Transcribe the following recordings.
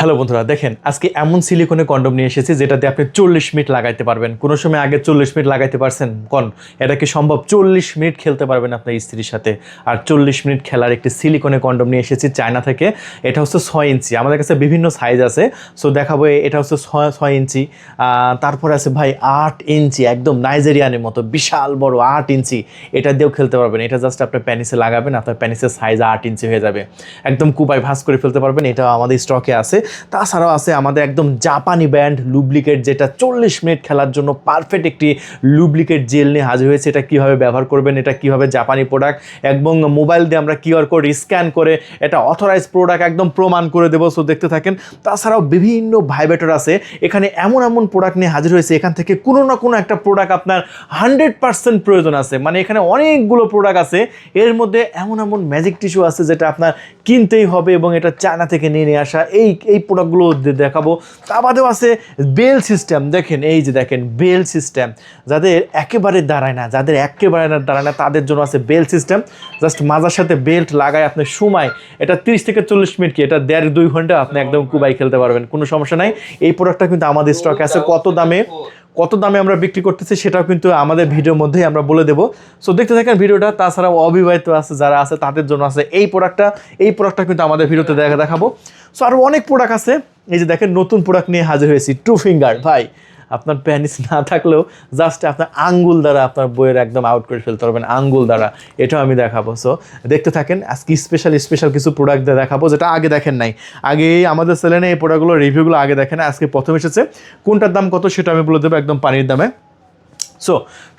Hello বন্ধুরা, দেখেন আজকে এমন সিলিকনের কন্ডম নিয়ে এসেছি যেটাতে আপনি 40 মিনিট লাগাইতে পারবেন। কোনো সময় আগে 40 মিনিট লাগাইতে পারছেন? এটা কি সম্ভব? 40 মিনিট খেলতে পারবেন আপনার স্ত্রীর সাথে। আর 40 মিনিট খেলার একটি সিলিকনের কন্ডম নিয়ে এসেছি চায়না থেকে। এটা হচ্ছে 6 ইঞ্চি। আমাদের কাছে বিভিন্ন সাইজ আছে, সো দেখাবো। এটা হচ্ছে 6 ইঞ্চি। তারপরে আছে ভাই 8 ইঞ্চি, একদম নাইজেরিয়ানের মতো বিশাল বড় 8 ইঞ্চি। এটা দিয়েও খেলতে পারবেন। এটা জাস্ট আপনার প্যানিসে লাগাবেন, আপনার প্যানিসের সাইজ 8 ইঞ্চি হয়ে যাবে। একদম কুপায় ভাঁজ করে ফেলতে পারবেন। এটা আমাদের স্টকে আছে। তাছাড়াও আছে আমাদের একদম জাপানি ব্র্যান্ড লুব্রিকেট, যেটা 40 মিনিট খেলার জন্য পারফেক্ট একটি লুব্রিকেট জেল নিয়ে হাজির হয়েছে। এটা কীভাবে ব্যবহার করবেন, এটা কীভাবে জাপানি প্রোডাক্ট এবং মোবাইল দিয়ে আমরা কিউআর কোড স্ক্যান করে এটা অথরাইজ প্রোডাক্ট একদম প্রমাণ করে দেবো। সো দেখতে থাকেন। তাছাড়াও বিভিন্ন ভাইব্রেটর আছে। এখানে এমন এমন প্রোডাক্ট নিয়ে হাজির হয়েছে, এখান থেকে কোনো না কোনো একটা প্রোডাক্ট আপনার 100% প্রয়োজন আছে। মানে এখানে অনেকগুলো প্রোডাক্ট আছে, এর মধ্যে এমন এমন ম্যাজিক টিস্যু আছে যেটা আপনার কিনতেই হবে এবং এটা চায়না থেকে নিয়ে আসা। এই প্রোডাক্টগুলো দেখাবো। তা বাদেও আছে বেল সিস্টেম। দেখেন, এই যে দেখেন বেল সিস্টেম, যাদের একেবারে দাঁড়ায় না, তাদের জন্য আছে বেল সিস্টেম। জাস্ট মাজার সাথে বেল্ট লাগায় আপনি সময় এটা 30 থেকে 40 মিনিট কি, এটা 1.5-2 ঘন্টা আপনি একদম কুবাই খেলতে পারবেন, কোনো সমস্যা নাই। এই প্রোডাক্টটা কিন্তু আমাদের স্টকে আছে। কত দামে আমরা বিক্রি করতেছি সেটাও কিন্তু আমাদের ভিডিওর মধ্যেই আমরা বলে দেবো। সো দেখতে থাকেন ভিডিওটা। তাছাড়াও অবিবাহিত আছে যারা আছে তাদের জন্য আছে এই প্রোডাক্টটা কিন্তু আমাদের ভিডিওতে দেখাবো। সো আরও অনেক প্রোডাক্ট আছে। এই যে দেখেন নতুন প্রোডাক্ট নিয়ে হাজির হয়েছি, 2 ফিঙ্গার। ভাই আপনার প্যানিস না থাকলেও জাস্ট আপনার আঙ্গুল দ্বারা আপনার বইয়ের একদম আউট করে ফেলতে পারবেন, আঙ্গুল দ্বারা। এটাও আমি দেখাবো। সো দেখতে থাকেন। আজকে স্পেশাল কিছু প্রোডাক্ট দেখাবো যেটা আগে দেখেন নাই। আগে আমাদের চ্যানেলে এই প্রোডাক্টগুলোর রিভিউগুলো আগে দেখেন। আজকে প্রথম এসেছে, কোনটার দাম কত সেটা আমি বলে দেবো একদম পানির দামে। সো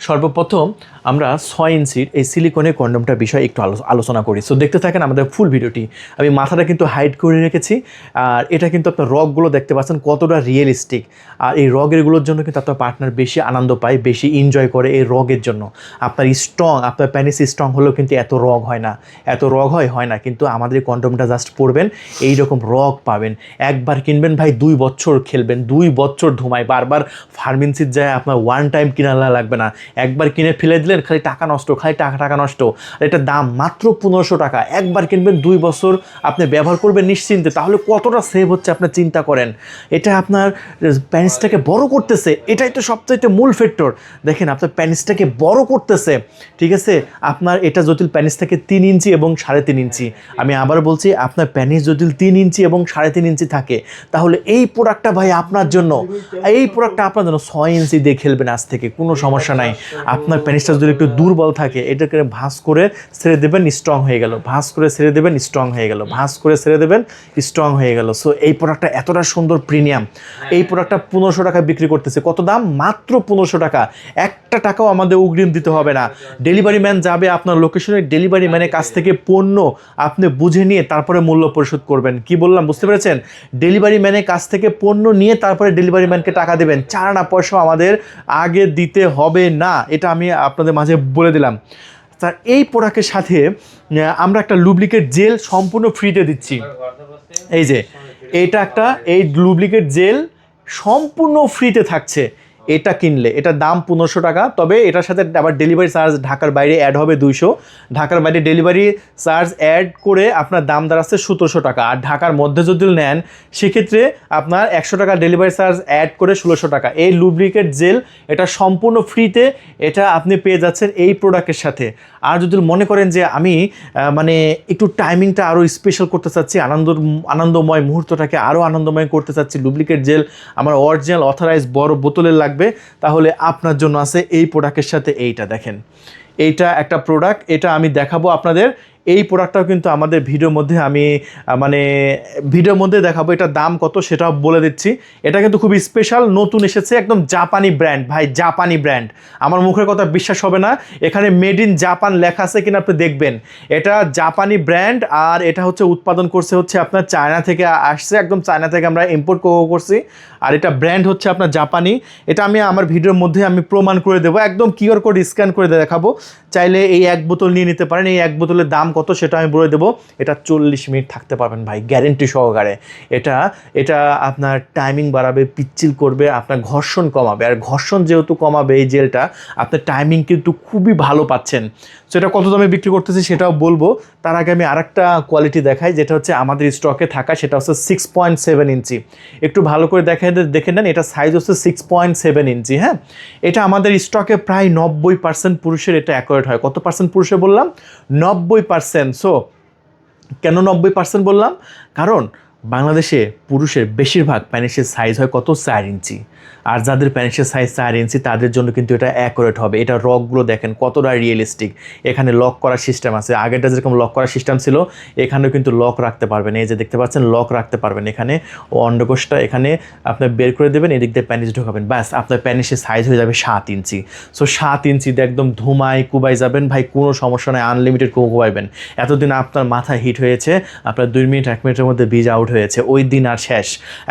সর্বপ্রথম আমরা 6 ইঞ্চির এই সিলিকনের কন্ডমটার বিষয়ে একটু আলোচনা করি। সো দেখতে থাকেন আমাদের ফুল ভিডিওটি। আমি মাথাটা কিন্তু হাইড করে রেখেছি। আর এটা কিন্তু আপনার রগগুলো দেখতে পাচ্ছেন কতটা রিয়েলিস্টিক। আর এই রগেরগুলোর জন্য কিন্তু আপনার পার্টনার বেশি আনন্দ পায়, বেশি এনজয় করে এই রগের জন্য। আপনার প্যানিস স্ট্রং হলেও কিন্তু এত রগ হয় না। কিন্তু আমাদের কন্ডমটা জাস্ট পরবেন, এইরকম রগ পাবেন। একবার কিনবেন ভাই 2 বছর খেলবেন, 2 বছর ধুমায়। বারবার ফার্মেন্সির যায় আপনার ওয়ান টাইম কিনা লাগবে না। একবার কিনে ফেলে দিলেন, খালি টাকা নষ্ট। আর এটার দাম মাত্র 1500 টাকা। একবার কিনবেন, 2 বছর আপনি ব্যবহার করবেন নিশ্চিন্তে। তাহলে কতটা সেভ হচ্ছে আপনি চিন্তা করেন। এটা আপনার প্যানিসটাকে বড় করতেছে, এটাই তো সবচাইতে মূল ফ্যাক্টর। দেখেন আপনার প্যানিসটাকে বড় করতেছে, ঠিক আছে। আপনার এটা জটিল প্যানিস থাকে 3 ইঞ্চি এবং 3.5 ইঞ্চি। আমি আবার বলছি, আপনার প্যানিস জটিল 3 ইঞ্চি এবং 3.5 ইঞ্চি থাকে, তাহলে এই প্রোডাক্টটা ভাই আপনার জন্য। 6 ইঞ্চি দিয়ে খেলবেন আজ থেকে, কোনো সমস্যা নাই। আপনার প্যানিসটা যদি একটু দুর্বল থাকে, এটাকে ভাঁজ করে ছেড়ে দেবেন, স্ট্রং হয়ে গেল। স্ট্রং হয়ে গেল। সো এই প্রোডাক্টটা এতটা সুন্দর, প্রিমিয়াম। এই প্রোডাক্টটা 1500 টাকা বিক্রি করতেছে। কত দাম? মাত্র 1500 টাকা। একটা টাকাও আমাদের অগ্রিম দিতে হবে না। ডেলিভারি ম্যান যাবে আপনার লোকেশনে, ডেলিভারি ম্যানের কাছ থেকে পণ্য আপনি বুঝে নিয়ে তারপরে মূল্য পরিশোধ করবেন। কি বললাম বুঝতে পেরেছেন? ডেলিভারি ম্যানের কাছ থেকে পণ্য নিয়ে তারপরে ডেলিভারি ম্যানকে টাকা দেবেন। 4 আনা পয়সা আমাদের আগে দিতে হবে না। এটা আমি আপনাদের মাঝে বলে দিলাম। স্যার, এই প্রোডাক্টের সাথে আমরা একটা লুব্রিকেট জেল সম্পূর্ণ ফ্রিতে দিচ্ছি। এই যে এই লুব্রিকেট জেল সম্পূর্ণ ফ্রিতে থাকছে। এটা কিনলে এটার দাম 1500 টাকা। তবে এটার সাথে আবার ডেলিভারি চার্জ ঢাকার বাইরে অ্যাড হবে 200। ঢাকার বাইরে ডেলিভারি চার্জ অ্যাড করে আপনার দাম দাঁড়াচ্ছে 1700 টাকা। আর ঢাকার মধ্যে যদি নেন সেক্ষেত্রে আপনার 100 টাকা ডেলিভারি চার্জ অ্যাড করে 1600 টাকা। এই লুব্রিকেট জেল এটা সম্পূর্ণ ফ্রিতে, এটা আপনি পেয়ে যাচ্ছেন এই প্রোডাক্টের সাথে। আর যদি মনে করেন যে আমি একটু টাইমিংটা আরও স্পেশাল করতে চাচ্ছি, আনন্দময় মুহূর্তটাকে আরও আনন্দময় করতে চাচ্ছি, লুব্রিকেট জেল আমার অরিজিনাল অথরাইজ বড় বোতলের লাগবে, তাহলে আপনার জন্য আছে এই প্রোডাক্টের সাথে এইটা। দেখেন, এইটা একটা প্রোডাক্ট, এটা আমি দেখাবো আপনাদের। এই প্রোডাক্টটাও কিন্তু আমাদের ভিডিওর মধ্যে দেখাবো। এটার দাম কত সেটাও বলে দিচ্ছি। এটা কিন্তু খুব স্পেশাল, নতুন এসেছে, একদম জাপানি ব্র্যান্ড। ভাই জাপানি ব্র্যান্ড, আমার মুখের কথা বিশ্বাস হবে না। এখানে মেড ইন জাপান লেখা আছে কিনা আপনি দেখবেন। এটা জাপানি ব্র্যান্ড, আর এটা উৎপাদন করছে আপনার চায়না থেকে আসছে, একদম চায়না থেকে আমরা ইম্পোর্ট করছি। আর এটা ব্র্যান্ড হচ্ছে আপনার জাপানি। এটা আমি আমার ভিডিওর মধ্যে আমি প্রমাণ করে দেবো, একদম কিউআর কোড স্ক্যান করে দেখাবো। চাইলে এই 1 বোতল নিয়ে নিতে পারেন। এই 1 বোতলের দাম কত সেটা আমি বলে দেবো। এটা 40 মিনিট থাকতে পারবেন ভাই, গ্যারেন্টি সহকারে। এটা এটা আপনার টাইমিং বাড়াবে, পিচ্ছিল করবে, আপনার ঘর্ষণ কমাবে। আর ঘর্ষণ যেহেতু কমাবে এই জেলটা, আপনার টাইমিং কিন্তু খুবই ভালো পাচ্ছেন। সো এটা কত দামে বিক্রি করতেছি সেটাও বলবো। তার আগে আমি আরেকটা কোয়ালিটি দেখাই, যেটা হচ্ছে আমাদের স্টকে থাকা, সেটা হচ্ছে 6.7 ইঞ্চি। একটু ভালো করে দেখে নেন, এটা সাইজ হচ্ছে 6.7 ইঞ্চি। হ্যাঁ, এটা আমাদের স্টকে প্রায় 90% পুরুষের এটা অ্যাকুরেট হয়। কত পার্সেন্ট পুরুষের বললাম? 90%। সো কেন 90% বললাম? কারণ বাংলাদেশে পুরুষের বেশিরভাগ প্যানিসের সাইজ হয় কত? 4 ইঞ্চি। আর যাদের প্যানিসের সাইজ 4 ইঞ্চি তাদের জন্য কিন্তু এটা অ্যাকুরেট হবে। এটা রকগুলো দেখেন কতটা রিয়েলিস্টিক। এখানে লক করার সিস্টেম আছে, আগেরটা যেরকম লক করার সিস্টেম ছিল এখানেও কিন্তু লক রাখতে পারবেন। এই যে দেখতে পাচ্ছেন লক রাখতে পারবেন। এখানে অন্ডকোষটা এখানে আপনার বের করে দেবেন, এদিক দিয়ে প্যানিস ঢোকাবেন, ব্যাস আপনার প্যানিসের সাইজ হয়ে যাবে 7 ইঞ্চি। সো 7 ইঞ্চি দিয়ে একদম ধুমায় কুবাই যাবেন ভাই, কোনো সমস্যা নেই, আনলিমিটেড কুবাইবেন। এতদিন আপনার মাথা হিট হয়েছে, আপনার 2 মিনিট 1 মিনিটের মধ্যে বীজ আউট হয়েছে, ওই দিন আর শেষ।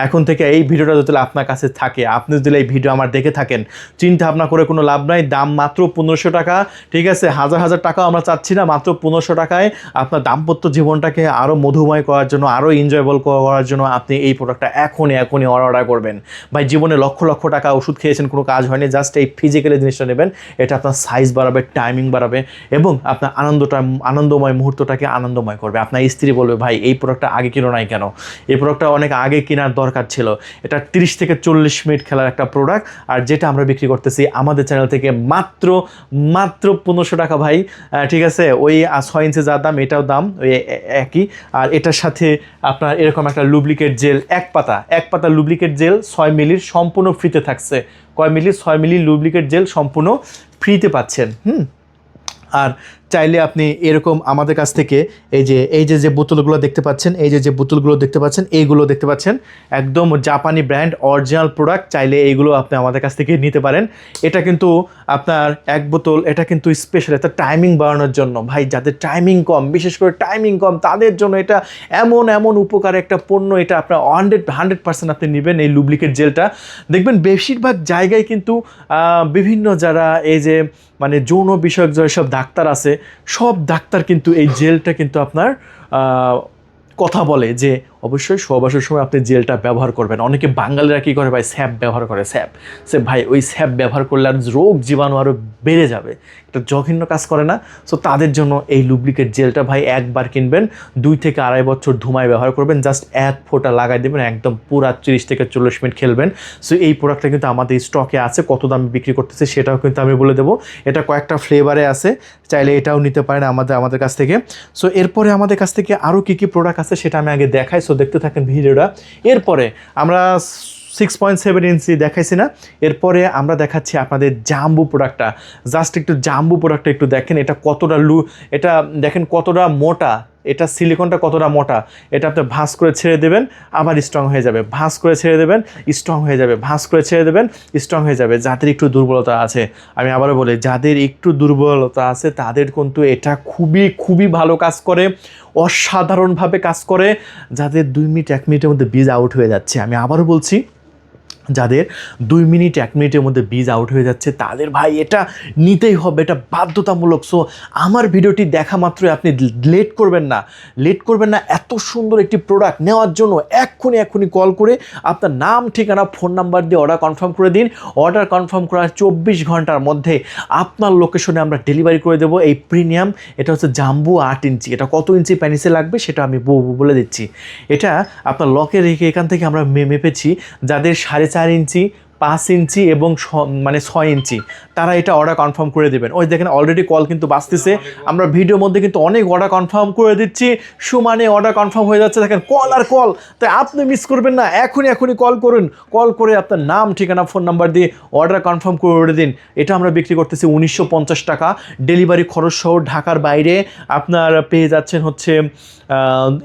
এখন থেকে এই ভিডিওটা যদি আপনার কাছে থাকে, আপনি যদি এই ভিডিও আমার দেখে থাকেন, চিন্তা ভাবনা করে কোনো লাভ নাই। দাম মাত্র 1500 টাকা, ঠিক আছে? হাজার হাজার টাকা আমরা চাচ্ছি না, মাত্র 1500 টাকায় আপনার দাম্পত্য জীবনটাকে আরও মধুময় করার জন্য, আরও এনজয়েবল করার জন্য আপনি এই প্রোডাক্টটা এখনই অর্ডার করবেন। ভাই জীবনে লক্ষ লক্ষ টাকা ওষুধ খেয়েছেন, কোনো কাজ হয়নি, জাস্ট এই ফিজিক্যালি জিনিসটা নেবেন। এটা আপনার সাইজ বাড়াবে, টাইমিং বাড়াবে এবং আপনার আনন্দময় মুহূর্তটাকে আনন্দময় করবে। আপনার স্ত্রী বলবে ভাই এই প্রোডাক্টটা আগে কিনো নাই কেন? এই প্রোডাক্টটা অনেক আগে কেনার দরকার ছিল। এটা 30 থেকে 40 মিনিট খেলার একটা প্রোডাক্ট, আর যেটা আমরা বিক্রি করতেছি আমাদের চ্যানেল থেকে মাত্র 1500 টাকা ভাই, ঠিক আছে? ওই 6 ইঞ্চি যা দাম এটাও দাম ওই একই। আর এটার সাথে আপনার এরকম একটা লুব্রিকেট জেল, এক পাতা লুব্রিকেট জেল 6 মিলির সম্পূর্ণ ফ্রিতে থাকছে। কয় মিলি? 6 মিলি লুব্রিকেট জেল সম্পূর্ণ ফ্রিতে পাচ্ছেন। আর চাইলে আপনি এরকম আমাদের কাছ থেকে এই যে বোতলগুলো দেখতে পাচ্ছেন, এইগুলো দেখতে পাচ্ছেন, একদম জাপানি ব্র্যান্ড অরিজিনাল প্রোডাক্ট। চাইলে এইগুলো আপনি আমাদের কাছ থেকে নিতে পারেন। এটা কিন্তু আপনার এক বোতল, এটা কিন্তু স্পেশাল, এটা টাইমিং বাড়ানোর জন্য। ভাই যাদের টাইমিং কম, বিশেষ করে টাইমিং কম, তাদের জন্য এটা এমন উপকার একটা পণ্য। এটা আপনার 100% আপনি নেবেন এই লুব্রিকেট জেলটা। দেখবেন বেশিরভাগ জায়গায় কিন্তু বিভিন্ন যারা এই যে মানে যৌন বিষয়ক যেসব ডাক্তার আছে, সব ডাক্তার কিন্তু এই জেলটা কিন্তু আপনার কথা বলে যে অবশ্যই সহবাসের সময় আপনি জেলটা ব্যবহার করবেন। অনেকে বাঙালিরা কী করে ভাই? স্যাপ ব্যবহার করে। স্যাপ ভাই ওই স্যাপ ব্যবহার করলে আর রোগ জীবাণু আরও বেড়ে যাবে, এটা জঘন্য কাজ করে না? সো তাদের জন্য এই লুব্রিকেট জেলটা ভাই একবার কিনবেন, 2 থেকে 2.5 বছর ধুমায় ব্যবহার করবেন, জাস্ট 1 ফোঁটা লাগাই দেবেন, একদম পুরা 30 থেকে 40 মিনিট খেলবেন। সো এই প্রোডাক্টটা কিন্তু আমাদের স্টকে আছে, কত দামে বিক্রি করতেছে সেটাও কিন্তু আমি বলে দেবো। এটা কয়েকটা ফ্লেভারে আছে, চাইলে এটাও নিতে পারেন আমাদের কাছ থেকে। সো এরপরে আমাদের কাছ থেকে আরও কী প্রোডাক্ট আছে সেটা আমি আগে দেখাই। সো দেখতে থাকেন ভিডিওটা। এরপরে আমরা 6.7 ইঞ্চি দেখাইছি না, এরপরে আমরা দেখাচ্ছি আপনাদের জাম্বু প্রোডাক্টটা। জাস্ট একটু জাম্বু প্রোডাক্টটা একটু দেখেন, এটা কতটা এটা দেখেন কতটা মোটা, এটা সিলিকনটা কতটা মোটা। এটা আপনি ভাঁজ করে ছেড়ে দেবেন, আবার স্ট্রং হয়ে যাবে, ভাঁজ করে ছেড়ে দেবেন, স্ট্রং হয়ে যাবে, ভাঁজ করে ছেড়ে দেবেন, স্ট্রং হয়ে যাবে। যাদের একটু দুর্বলতা আছে, আমি আবারও বলি, যাদের একটু দুর্বলতা আছে তাদের কিন্তু এটা খুবই ভালো কাজ করে, অসাধারণভাবে কাজ করে। যাদের 2 মিনিট 1 মিনিটের মধ্যে বীজ আউট হয়ে যাচ্ছে, আমি আবারও বলছি, যাদের 2 মিনিট 1 মিনিটের মধ্যে বীজ আউট হয়ে যাচ্ছে তাদের ভাই এটা নিতেই হবে, এটা বাধ্যতামূলক। সো আমার ভিডিওটি দেখা মাত্রই আপনি লেট করবেন না এত সুন্দর একটি প্রোডাক্ট নেওয়ার জন্য এক্ষুনি কল করে আপনার নাম, ঠিকানা, ফোন নাম্বার দিয়ে অর্ডার কনফার্ম করে দিন। অর্ডার কনফার্ম করার 24 ঘন্টার মধ্যে আপনার লোকেশনে আমরা ডেলিভারি করে দেবো এই প্রিমিয়াম। এটা হচ্ছে জাম্বু 8 ইঞ্চি। এটা কত ইঞ্চি প্যানিসে লাগবে সেটা আমি বলে দিচ্ছি। এটা আপনার লকে রেখে এখান থেকে আমরা মেপেছি, যাদের 4.5 ইঞ্চি, 5 ইঞ্চি এবং 6 ইঞ্চি, তারা এটা অর্ডার কনফার্ম করে দেবেন। ওই দেখেন অলরেডি কল কিন্তু বাজতেছে, আমরা ভিডিওর মধ্যে কিন্তু অনেক অর্ডার কনফার্ম করে দিচ্ছি, সমানে অর্ডার কনফার্ম হয়ে যাচ্ছে। দেখেন কল আর কল, তাই আপনি মিস করবেন না, এখনই কল করুন। কল করে আপনার নাম, ঠিকানা, ফোন নাম্বার দিয়ে অর্ডার কনফার্ম করে দিন। এটা আমরা বিক্রি করতেছি 1950 টাকা, ডেলিভারি খরচ সহ ঢাকার বাইরে আপনার পেয়ে যাচ্ছেন হচ্ছে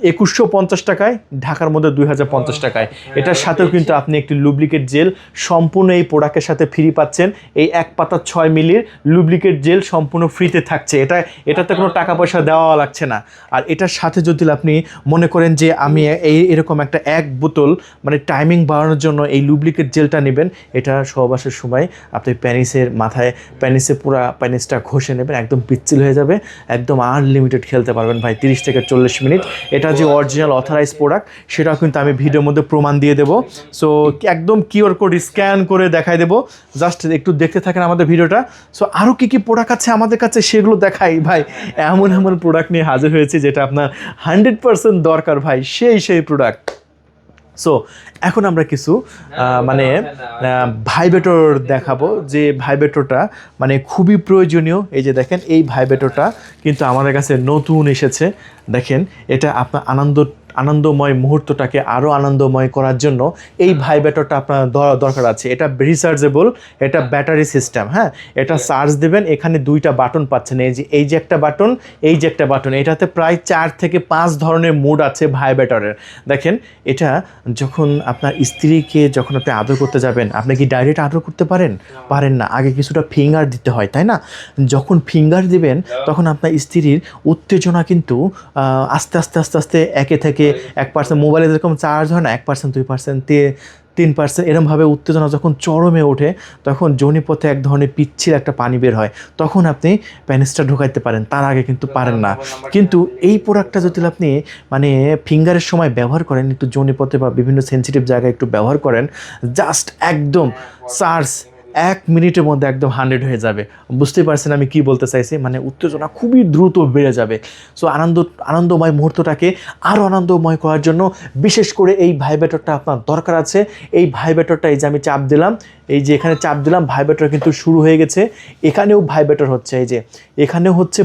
2150 টাকায়, ঢাকার মধ্যে 2050 টাকায়। এটার সাথেও কিন্তু আপনি একটি লুব্রিকেট জেল সম্পূর্ণ এই প্রোডাক্টের সাথে ফ্রি পাচ্ছেন। এই 1 পাতা 6 মিলির লুব্রিকেট জেল সম্পূর্ণ ফ্রিতে থাকছে। এটাতে কোনো টাকা পয়সা দেওয়া লাগছে না। আর এটার সাথে যদি আপনি মনে করেন যে আমি এরকম একটা 1 বোতল মানে টাইমিং বাড়ানোর জন্য এই লুব্রিকেট জেলটা নেবেন, এটা সহবাসের সময় আপনি প্যানিসের মাথায় পুরো প্যানিসটা ঘষে নেবেন, একদম পিচ্ছিল হয়ে যাবে, একদম আনলিমিটেড খেলতে পারবেন ভাই 30 থেকে 40 মিনিট। এটা যে অরিজিনাল অথরাইজ প্রোডাক্ট সেটাও কিন্তু আমি ভিডিওর মধ্যে প্রমাণ দিয়ে দেবো। সো একদম কিউআর কোড স্ক্যান করে দেখাই দেবো, জাস্ট একটু দেখতে থাকেন আমাদের ভিডিওটা। সো আরও কী কী প্রোডাক্ট আছে আমাদের কাছে সেগুলো দেখাই ভাই। এমন প্রোডাক্ট নিয়ে হাজির হয়েছি যেটা আপনার 100% দরকার ভাই, সেই প্রোডাক্ট। সো এখন আমরা কিছু মানে ভাইব্রেটর দেখাবো, যে ভাইব্রেটরটা মানে খুবই প্রয়োজনীয়। এই যে দেখেন, এই ভাইব্রেটরটা কিন্তু আমাদের কাছে নতুন এসেছে। দেখেন, এটা আপনার আনন্দময় মুহূর্তটাকে আরও আনন্দময় করার জন্য এই ভাইব্রেটরটা আপনার দরকার আছে। এটা রিচার্জেবল, এটা ব্যাটারি সিস্টেম। হ্যাঁ, এটা চার্জ দেবেন, এখানে 2টা বাটন পাচ্ছেন, এই যে একটা বাটন, এই যে একটা বাটন। এটাতে প্রায় 4 থেকে 5 ধরনের মোড আছে ভাইব্রেটরের। দেখেন, এটা যখন আপনার স্ত্রীকে যখন আপনি আদর করতে যাবেন, আপনি কি ডাইরেক্ট আদর করতে পারেন না, আগে কিছুটা ফিঙ্গার দিতে হয়, তাই না? যখন ফিঙ্গার দিবেন তখন আপনার স্ত্রীর উত্তেজনা কিন্তু আস্তে আস্তে 1 থেকে 1%, মোবাইলে যেরকম চার্জ হয় না 1%, 2%, 3%, এরমভাবে উত্তেজনা যখন চরমে ওঠে তখন যোনিপথে এক ধরনের পিচ্ছিল একটা পানি বের হয়, তখন আপনি প্যানিসটা ঢোকাইতে পারেন, তার আগে কিন্তু পারেন না। কিন্তু এই প্রোডাক্টটা যদি আপনি মানে ফিঙ্গারের সময় ব্যবহার করেন, একটু যোনিপথে বা বিভিন্ন সেন্সিটিভ জায়গায় একটু ব্যবহার করেন, জাস্ট একদম চার্জ 1 মিনিটের মধ্যে একদম 100 হয়ে যাবে। বুঝতেই পারছেন আমি কি বলতে চাইছি, মানে উত্তেজনা খুবই দ্রুত বেড়ে যাবে। সো আনন্দময় মুহূর্তটাকে আরও আনন্দময় করার জন্য বিশেষ করে এই ভাইব্রেটরটা আপনার দরকার আছে। এই ভাইব্রেটরটা, এই যে আমি চাপ দিলাম, এই যে এখানে চাপ দিলাম, ভাইব্রেটর কিন্তু শুরু হয়ে গেছে। এখানেও ভাইব্রেটর হচ্ছে, এই যে এখানেও হচ্ছে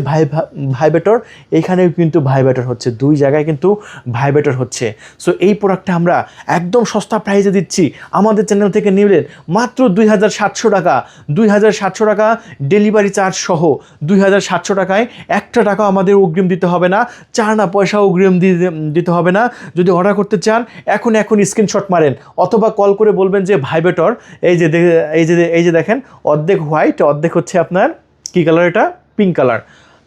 ভাইব্রেটর, এখানেও কিন্তু ভাইব্রেটর হচ্ছে, 2 জায়গায় কিন্তু ভাইব্রেটর হচ্ছে। সো এই প্রোডাক্টটা আমরা একদম সস্তা প্রাইসে দিচ্ছি। আমাদের চ্যানেল থেকে নিলেন মাত্র 2700 টাকা, 2700 টাকা ডেলিভারি চার্জ সহ 2700 টাকায় 1 টাকা আমাদের অগ্রিম দিতে হবে না, 4 আনা পয়সা অগ্রিম দিতে হবে না। যদি অর্ডার করতে চান এখন স্ক্রিনশট মারেন অথবা কল করে বলবেন যে ভাইব্রেটর, এই যে দেখেন, অর্ধেক হোয়াইট, অর্ধেক হচ্ছে আপনার কি কালার, এটা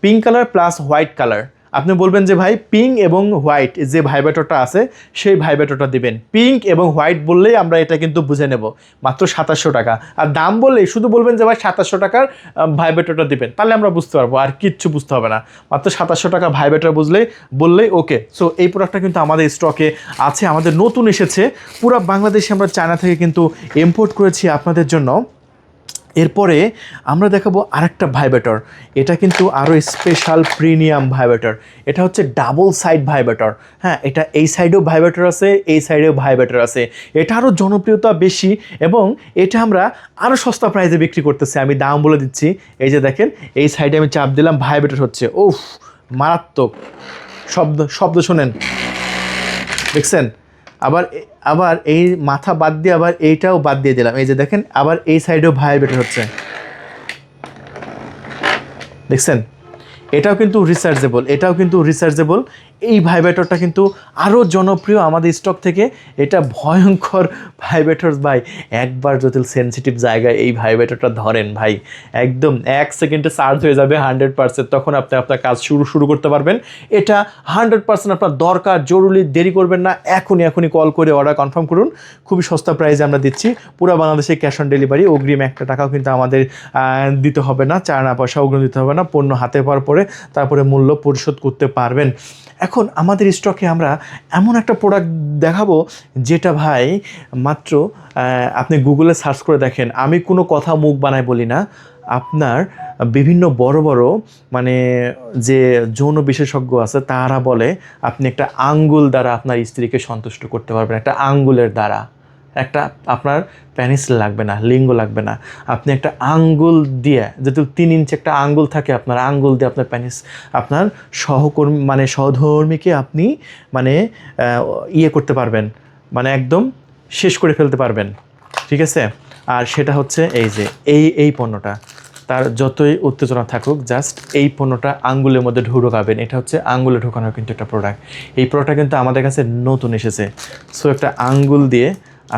pink colour plus white colour. আপনি বলবেন যে ভাই পিঙ্ক এবং হোয়াইট যে ভাইব্রেটরটা আছে সেই ভাইব্রেটরটা দিবেন। পিঙ্ক এবং হোয়াইট বললেই আমরা এটা কিন্তু বুঝে নেব, মাত্র 2700 টাকা। আর দাম বললেই শুধু বলবেন যে ভাই 2700 টাকার ভাইব্রেটরটা দিবেন, তাহলে আমরা বুঝতে পারবো, আর কিচ্ছু বুঝতে হবে না। মাত্র 2700 টাকা ভাইব্রেটর বললেই ওকে। সো এই প্রোডাক্টটা কিন্তু আমাদের স্টকে আছে, আমাদের নতুন এসেছে, পুরো বাংলাদেশে আমরা চায়না থেকে কিন্তু ইম্পোর্ট করেছি আপনাদের জন্য। এরপরে আমরা দেখাবো আরেকটা ভাইব্রেটর, এটা কিন্তু আরও স্পেশাল প্রিমিয়াম ভাইব্রেটর। এটা হচ্ছে ডাবল সাইড ভাইব্রেটর। হ্যাঁ, এটা এই সাইডেও ভাইব্রেটর আছে, এই সাইডেও ভাইব্রেটর আছে। এটা আরও জনপ্রিয়তা বেশি এবং এটা আমরা আরও সস্তা প্রাইসে বিক্রি করতেছি। আমি দাম বলে দিচ্ছি, এই যে দেখেন, এই সাইডে আমি চাপ দিলাম, ভাইব্রেটর হচ্ছে, উফ মারাত্মক শব্দ শোনেন, দেখছেন? আবার এই মাথা বাদ দিয়ে আবার এইটাও বাদ দিয়ে দিলাম, এই যে দেখেন, আবার এই সাইডেও ভাইব্রেটর হচ্ছে, দেখছেন? এটাও কিন্তু রিচার্জেবল। এই ভাইব্রেটরটা কিন্তু আরও জনপ্রিয় আমাদের স্টক থেকে। এটা ভয়ঙ্কর ভাইব্রেটর ভাই, একবার যদি সেন্সিটিভ জায়গায় এই ভাইব্রেটরটা ধরেন ভাই, একদম 1 সেকেন্ডে চার্জ হয়ে যাবে 100%, তখন আপনি আপনার কাজ শুরু করতে পারবেন। এটা 100% আপনার দরকার, জরুরি, দেরি করবেন না, এখনই কল করে অর্ডার কনফার্ম করুন। খুবই সস্তা প্রাইসে আমরা দিচ্ছি, পুরো বাংলাদেশে ক্যাশ অন ডেলিভারি, অগ্রিম 1 টাকাও কিন্তু আমাদের দিতে হবে না, 4 আনা পয়সা অগ্রিম দিতে হবে না, পণ্য হাতে পাওয়ার পরে তারপরে মূল্য পরিশোধ করতে পারবেন। এখন আমাদের স্টকে আমরা এমন একটা প্রোডাক্ট দেখাবো যেটা ভাই মাত্র আপনি গুগলে সার্চ করে দেখেন, আমি কোনো কথা মুখ বানায় বলি না, আপনার বিভিন্ন বড় মানে যে যৌন বিশেষজ্ঞ আছে তারা বলে আপনি একটা আঙ্গুল দ্বারা আপনার স্ত্রীকে সন্তুষ্ট করতে পারবেন, একটা আঙ্গুলের দ্বারা। আপনার প্যানিস লাগবে না, লিঙ্গ লাগবে না, আপনি একটা আঙ্গুল দিয়ে, যেহেতু 3 ইঞ্চি একটা আঙ্গুল থাকে, আপনার আঙ্গুল দিয়ে আপনার প্যানিস, আপনার সহধর্মীকে আপনি মানে করতে পারবেন, মানে একদম শেষ করে ফেলতে পারবেন, ঠিক আছে? আর সেটা হচ্ছে এই যে এই পণ্যটা। তার যতই উত্তেজনা থাকুক জাস্ট এই পণ্যটা আঙ্গুলের মধ্যে ঢুকাবেন। এটা হচ্ছে আঙ্গুলে ঢোকানোর কিন্তু একটা প্রোডাক্ট। এই প্রোডাক্টটা কিন্তু আমাদের কাছে নতুন এসেছে। সো একটা আঙ্গুল দিয়ে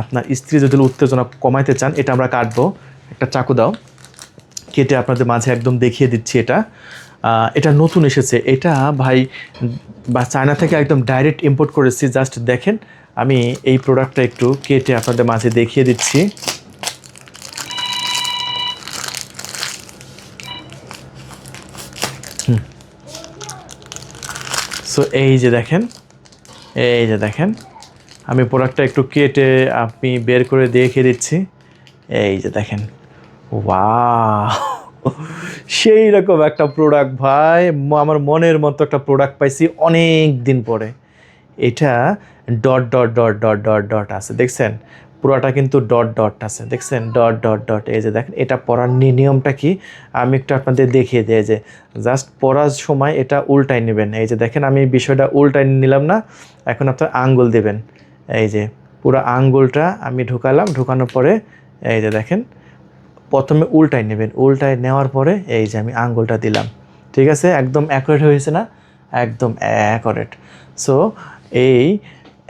আপনার স্ত্রী যদি উত্তেজনা কমাইতে চান, এটা আমরা কাটবো। একটা চাকু দাও, কেটে আপনাদের মাঝে একদম দেখিয়ে দিচ্ছি। এটা নতুন এসেছে। এটা ভাই বা চায়না থেকে একদম ডাইরেক্ট ইম্পোর্ট করেছি। জাস্ট দেখেন, আমি এই প্রোডাক্টটা একটু কেটে আপনাদের মাঝে দেখিয়ে দিচ্ছি। সো এই যে দেখেন, আমি প্রোডাক্টটা একটু কেটে আপনি বের করে দেখিয়ে দিচ্ছি। এই যে দেখেন, ওয়াও, সেই রকম একটা প্রোডাক্ট ভাই, আমার মনের মতো একটা প্রোডাক্ট পাইছি অনেক দিন পরে। এটা dot dot dot dot dot dot আছে, দেখছেন? পুরোটা কিন্তু ডট ডট আছে, দেখছেন? Dot dot dot. এই যে দেখেন, এটা পরার নিয়মটা কি আমি একটু আপনাদের দেখিয়ে দিই। যে জাস্ট পরার সময় এটা উল্টাই নেবেন। এই যে দেখেন, আমি বিষয়টা উল্টাই নিলাম না। এখন আপনার আঙ্গুল দেবেন। এই যে পুরো আঙ্গুলটা আমি ঢুকালাম, ঢুকানোর পরে এই যে দেখেন, প্রথমে উল্টাই নেবেন। উল্টায় নেওয়ার পরে এই যে আমি আঙ্গুলটা দিলাম। ঠিক আছে? একদম অ্যাকুরেট হয়েছে না? একদম অ্যাকুরেট। সো এই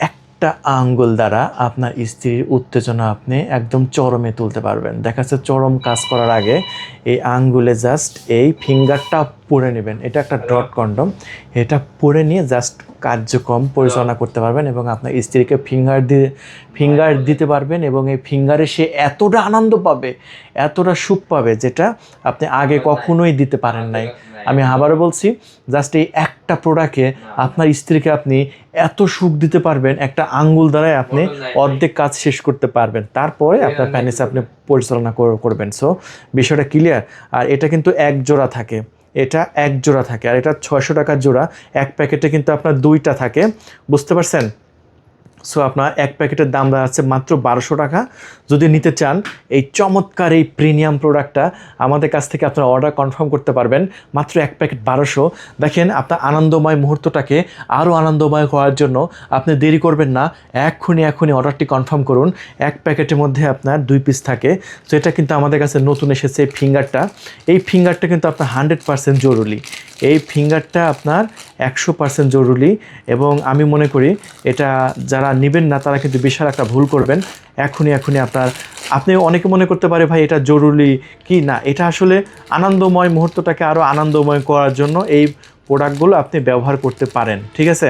একটা আঙ্গুল দ্বারা আপনার স্ত্রীর উত্তেজনা আপনি একদম চরমে তুলতে পারবেন। দেখা যাচ্ছে চরম কাজ করার আগে এই আঙ্গুলে জাস্ট এই ফিঙ্গারটা পরে নেবেন। এটা একটা ডট কন্ডম। এটা পরে নিয়ে জাস্ট কার্যক্রম পরিচালনা করতে পারবেন এবং আপনার স্ত্রীকে ফিঙ্গার দিতে পারবেন এবং এই ফিঙ্গারে সে এতটা আনন্দ পাবে, এতটা সুখ পাবে, যেটা আপনি আগে কখনোই দিতে পারেন নাই। আমি আবারও বলছি, জাস্ট এই একটা প্রোডাক্টে আপনার স্ত্রীকে আপনি এত সুখ দিতে পারবেন, একটা আঙ্গুল দ্বারাই আপনি অর্ধেক কাজ শেষ করতে পারবেন। তারপরে আপনার প্যানিস আপনি পরিচালনা করবেন। সো বিষয়টা ক্লিয়ার। আর এটা কিন্তু এক জোড়া থাকে, আর এটা 600 টাকার জোড়া। এক প্যাকেটে কিন্তু আপনার 2টা থাকে, বুঝতে পারছেন? সো আপনার এক প্যাকেটের দাম আছে মাত্র 1200 টাকা। যদি নিতে চান এই চমৎকার এই প্রিমিয়াম প্রোডাক্টটা, আমাদের কাছ থেকে আপনারা অর্ডার কনফার্ম করতে পারবেন। মাত্র এক প্যাকেট 1200। দেখেন, আপনার আনন্দময় মুহূর্তটাকে আরও আনন্দময় করার জন্য আপনি দেরি করবেন না, এক্ষুনি অর্ডারটি কনফার্ম করুন। এক প্যাকেটের মধ্যে আপনার 2 পিস থাকে। তো এটা কিন্তু আমাদের কাছে নতুন এসেছে ফিঙ্গারটা। এই ফিঙ্গারটা কিন্তু আপনার 100% জরুরি। এই ফিঙ্গারটা আপনার 100% জরুরি এবং আমি মনে করি এটা যারা নেবেন না তারা কিন্তু বিশাল একটা ভুল করবেন। এখনই আপনি অনেকে মনে করতে পারে ভাই এটা জরুরি কি না, এটা আসলে আনন্দময় মুহূর্তটাকে আরও আনন্দময় করার জন্য এই প্রোডাক্টগুলো আপনি ব্যবহার করতে পারেন। ঠিক আছে?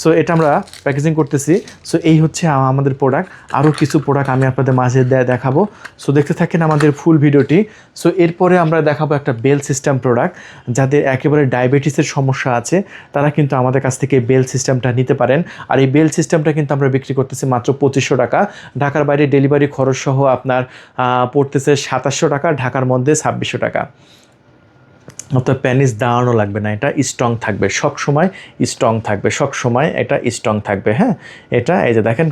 সো এটা আমরা প্যাকেজিং করতেছি। সো এই হচ্ছে আমাদের প্রোডাক্ট। আরও কিছু প্রোডাক্ট আমি আপনাদের মাঝে দেখাবো। সো দেখতে থাকেন আমাদের ফুল ভিডিওটি। সো এরপরে আমরা দেখাবো একটা বেল সিস্টেম প্রোডাক্ট। যাদের একেবারে ডায়াবেটিসের সমস্যা আছে তারা কিন্তু আমাদের কাছ থেকে বেল সিস্টেমটা নিতে পারেন। আর এই বেল সিস্টেমটা কিন্তু আমরা বিক্রি করতেছি মাত্র 2500 টাকা। ঢাকার বাইরে ডেলিভারি খরচ সহ আপনার পড়তেছে 2700 টাকা, ঢাকার মধ্যে 2600 টাকা। অর্থাৎ প্যানিস দাঁড়ানো লাগবে না, এটা স্ট্রং থাকবে সবসময়, এটা স্ট্রং থাকবে। হ্যাঁ, এটা এই যে দেখেন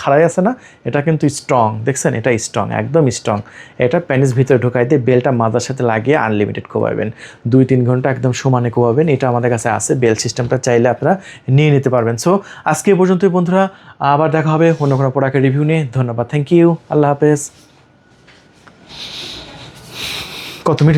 খাড়াই আছে না, এটা কিন্তু স্ট্রং, দেখছেন? এটা স্ট্রং, একদম স্ট্রং। এটা প্যানিস ভিতরে ঢোকাই দিয়ে বেলটা মাথার সাথে লাগিয়ে আনলিমিটেড কোবাবেন, 2-3 ঘন্টা একদম সমানে কোবাবেন। এটা আমাদের কাছে আছে, বেল সিস্টেমটা চাইলে আপনারা নিয়ে নিতে পারবেন। সো আজকে এই পর্যন্তই বন্ধুরা, আবার দেখা হবে অন্য কোনো প্রোডাক্টের রিভিউ নিয়ে। ধন্যবাদ, থ্যাংক ইউ, আল্লাহ হাফেজ। কত মিনিট?